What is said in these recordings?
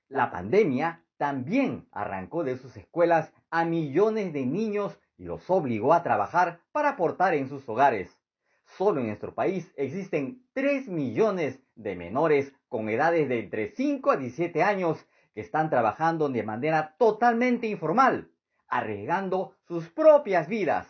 La pandemia también arrancó de sus escuelas a millones de niños y los obligó a trabajar para aportar en sus hogares. Solo en nuestro país existen 3 millones de menores con edades de entre 5 a 17 años que están trabajando de manera totalmente informal, arriesgando sus propias vidas.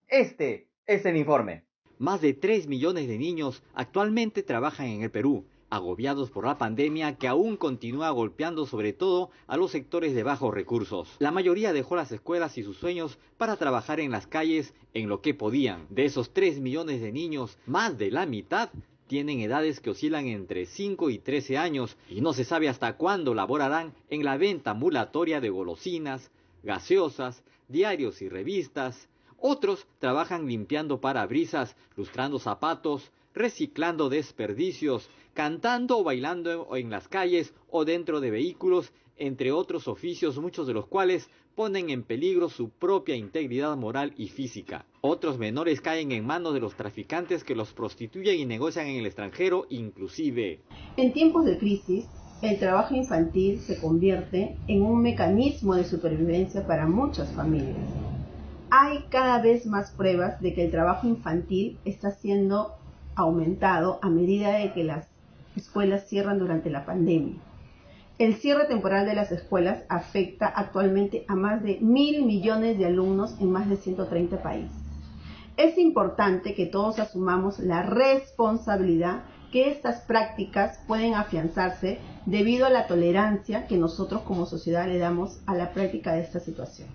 Este es el informe. Más de 3 millones de niños actualmente trabajan en el Perú, agobiados por la pandemia que aún continúa golpeando sobre todo a los sectores de bajos recursos. La mayoría dejó las escuelas y sus sueños para trabajar en las calles en lo que podían. De esos 3 millones de niños, más de la mitad tienen edades que oscilan entre 5 y 13 años y no se sabe hasta cuándo laborarán en la venta ambulatoria de golosinas, gaseosas, diarios y revistas. Otros trabajan limpiando parabrisas, lustrando zapatos, reciclando desperdicios, cantando o bailando en las calles o dentro de vehículos, entre otros oficios, muchos de los cuales ponen en peligro su propia integridad moral y física. Otros menores caen en manos de los traficantes que los prostituyen y negocian en el extranjero inclusive. En tiempos de crisis, el trabajo infantil se convierte en un mecanismo de supervivencia para muchas familias. Hay cada vez más pruebas de que el trabajo infantil está siendo aumentado a medida de que las escuelas cierran durante la pandemia. El cierre temporal de las escuelas afecta actualmente a más de 1.000 millones de alumnos en más de 130 países. Es importante que todos asumamos la responsabilidad que estas prácticas pueden afianzarse debido a la tolerancia que nosotros como sociedad le damos a la práctica de esta situación.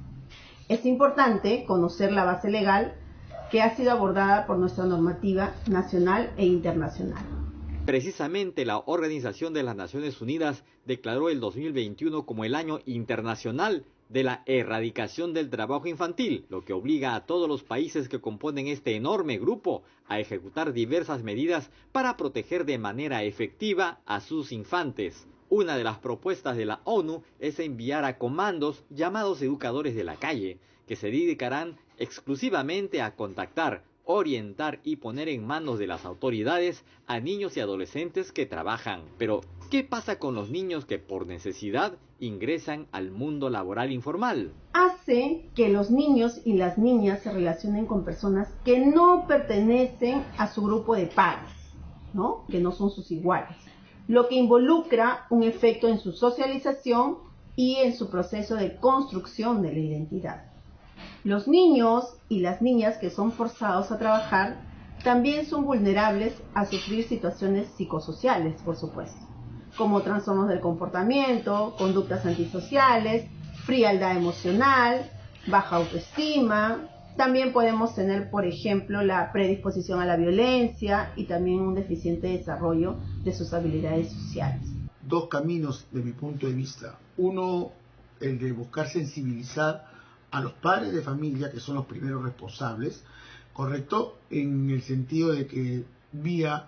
Es importante conocer la base legal que ha sido abordada por nuestra normativa nacional e internacional. Precisamente la Organización de las Naciones Unidas declaró el 2021 como el Año Internacional de la Erradicación del Trabajo Infantil, lo que obliga a todos los países que componen este enorme grupo a ejecutar diversas medidas para proteger de manera efectiva a sus infantes. Una de las propuestas de la ONU es enviar a comandos llamados educadores de la calle, que se dedicarán exclusivamente a contactar, orientar y poner en manos de las autoridades a niños y adolescentes que trabajan. Pero, ¿qué pasa con los niños que por necesidad ingresan al mundo laboral informal? Hace que los niños y las niñas se relacionen con personas que no pertenecen a su grupo de pares, ¿no? Que no son sus iguales, lo que involucra un efecto en su socialización y en su proceso de construcción de la identidad. Los niños y las niñas que son forzados a trabajar también son vulnerables a sufrir situaciones psicosociales, por supuesto, como trastornos del comportamiento, conductas antisociales, frialdad emocional, baja autoestima. También podemos tener, por ejemplo, la predisposición a la violencia y también un deficiente desarrollo de sus habilidades sociales. Dos caminos de mi punto de vista. Uno, el de buscar sensibilizar a los padres de familia, que son los primeros responsables, correcto, en el sentido de que vía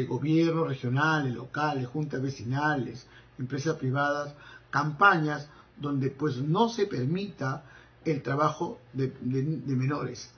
gobiernos regionales, locales, juntas vecinales, empresas privadas, campañas donde pues no se permita el trabajo de menores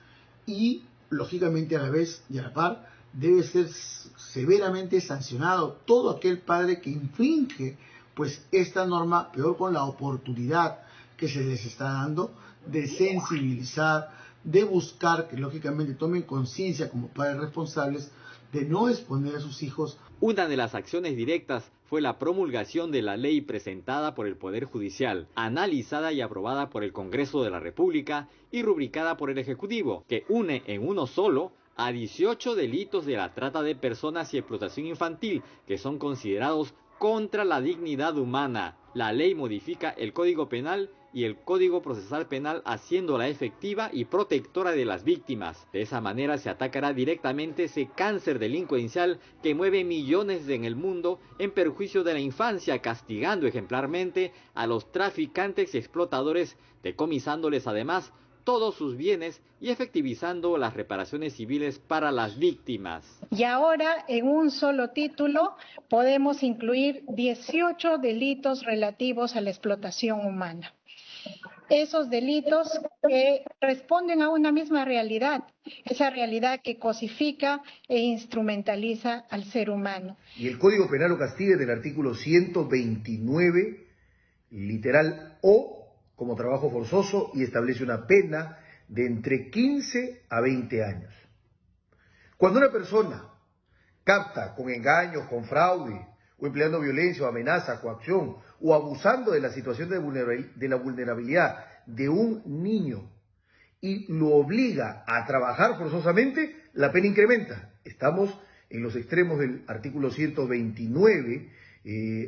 y lógicamente a la vez y a la par debe ser severamente sancionado todo aquel padre que infringe pues esta norma, peor con la oportunidad que se les está dando de sensibilizar, de buscar que lógicamente tomen conciencia como padres responsables de no exponer a sus hijos. Una de las acciones directas fue la promulgación de la ley presentada por el Poder Judicial, analizada y aprobada por el Congreso de la República y rubricada por el Ejecutivo, que une en uno solo a 18 delitos de la trata de personas y explotación infantil, que son considerados contra la dignidad humana. La ley modifica el Código Penal y el Código Procesal Penal haciéndola efectiva y protectora de las víctimas. De esa manera se atacará directamente ese cáncer delincuencial que mueve millones en el mundo en perjuicio de la infancia, castigando ejemplarmente a los traficantes y explotadores, decomisándoles además todos sus bienes y efectivizando las reparaciones civiles para las víctimas. Y ahora, en un solo título, podemos incluir 18 delitos relativos a la explotación humana. esos delitos que responden a una misma realidad, esa realidad que cosifica e instrumentaliza al ser humano. Y el Código Penal lo castiga en el artículo 129, literal O, como trabajo forzoso, y establece una pena de entre 15 a 20 años. Cuando una persona capta con engaños, con fraude, o empleando violencia o amenaza, coacción, o abusando de la situación de la vulnerabilidad de un niño y lo obliga a trabajar forzosamente, la pena incrementa. Estamos en los extremos del artículo 129,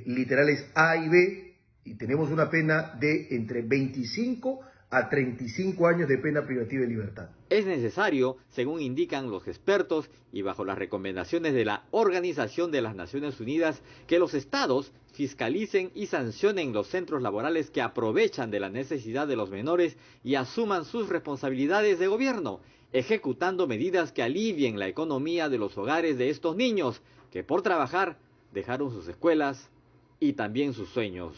literales A y B, y tenemos una pena de entre 25 a 35 años de pena privativa de libertad. Es necesario, según indican los expertos y bajo las recomendaciones de la Organización de las Naciones Unidas, que los estados fiscalicen y sancionen los centros laborales que aprovechan de la necesidad de los menores y asuman sus responsabilidades de gobierno, ejecutando medidas que alivien la economía de los hogares de estos niños, que por trabajar dejaron sus escuelas y también sus sueños.